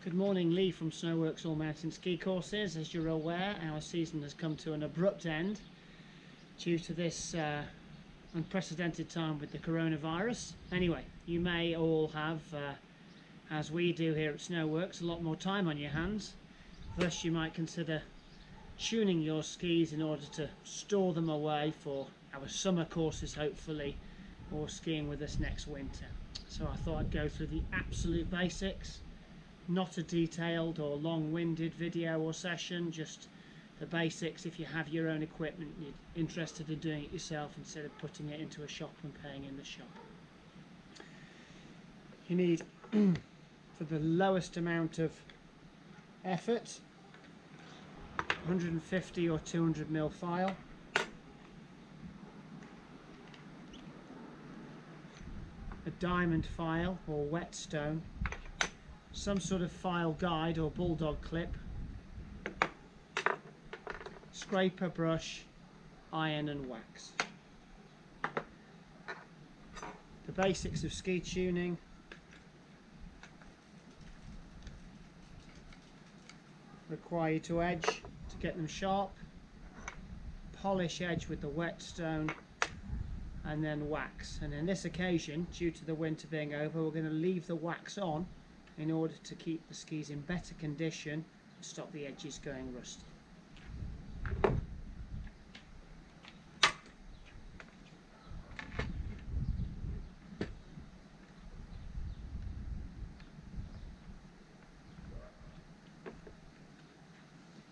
Good morning, Lee from Snoworks All Mountain Ski Courses. As you're aware, our season has come to an abrupt end due to this unprecedented time with the coronavirus. Anyway, you may all have, as we do here at Snoworks, a lot more time on your hands. Thus, you might consider tuning your skis in order to store them away for our summer courses, hopefully, or skiing with us next winter. So I thought I'd go through the absolute basics. Not a detailed or long-winded video or session, just the basics if you have your own equipment, you're interested in doing it yourself instead of putting it into a shop and paying in the shop. You need, for the lowest amount of effort, 150 or 200mm file, a diamond file or whetstone, some sort of file guide or bulldog clip, scraper brush, iron and wax. The basics of ski tuning: require you to edge to get them sharp, polish edge with the whetstone, and then wax. And in this occasion, due to the winter being over, we're going to leave the wax on in order to keep the skis in better condition and stop the edges going rusty.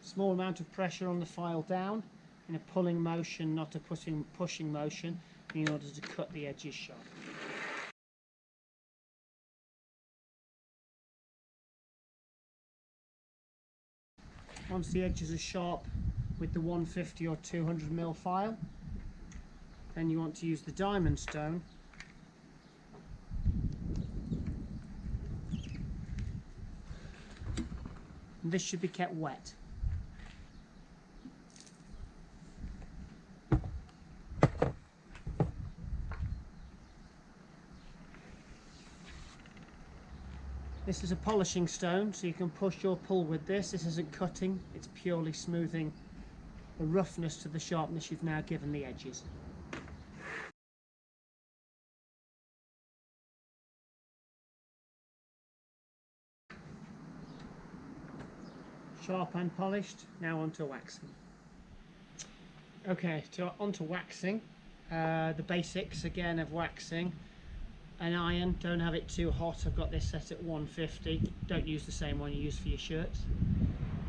Small amount of pressure on the file down in a pulling motion, not a pushing motion, in order to cut the edges sharp. Once the edges are sharp with the 150 or 200mm file, then you want to use the diamond stone and this should be kept wet. This is a polishing stone, so you can push or pull with this. This isn't cutting, it's purely smoothing the roughness to the sharpness you've now given the edges. Sharp and polished, now onto waxing. Okay, onto waxing. The basics again of waxing. An iron, don't have it too hot. I've got this set at 150. Don't use the same one you use for your shirts.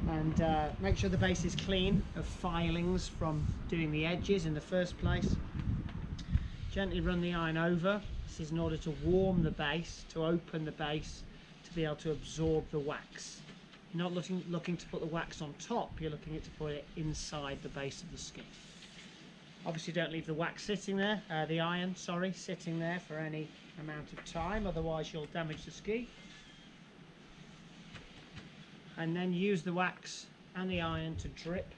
And make sure the base is clean of filings from doing the edges in the first place. Gently run the iron over. This is in order to warm the base, to open the base, to be able to absorb the wax. You're not looking to put the wax on top, you're looking to put it inside the base of the ski. Obviously don't leave the wax sitting there, the iron, sorry, sitting there for any amount of time, otherwise you'll damage the ski. And then use the wax and the iron to drip.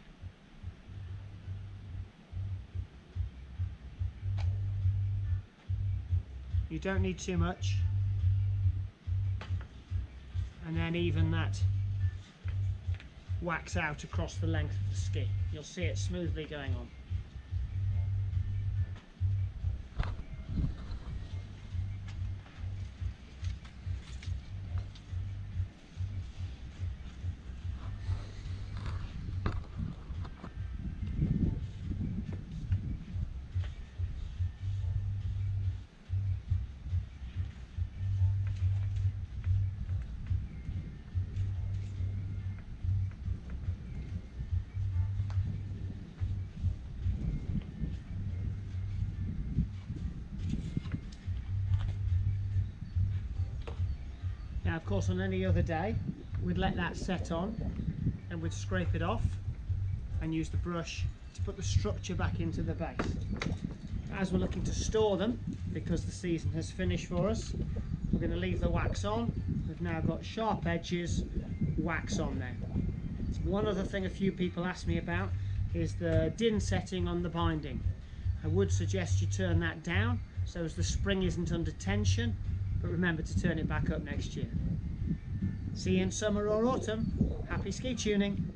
You don't need too much. And then even that wax out across the length of the ski. You'll see it smoothly going on. Now, of course, on any other day, we'd let that set on and we'd scrape it off and use the brush to put the structure back into the base. As we're looking to store them, because the season has finished for us, we're going to leave the wax on. We've now got sharp edges, wax on there. One other thing a few people ask me about is the din setting on the binding. I would suggest you turn that down so as the spring isn't under tension, but remember to turn it back up next year. See you in summer or autumn. Happy ski tuning.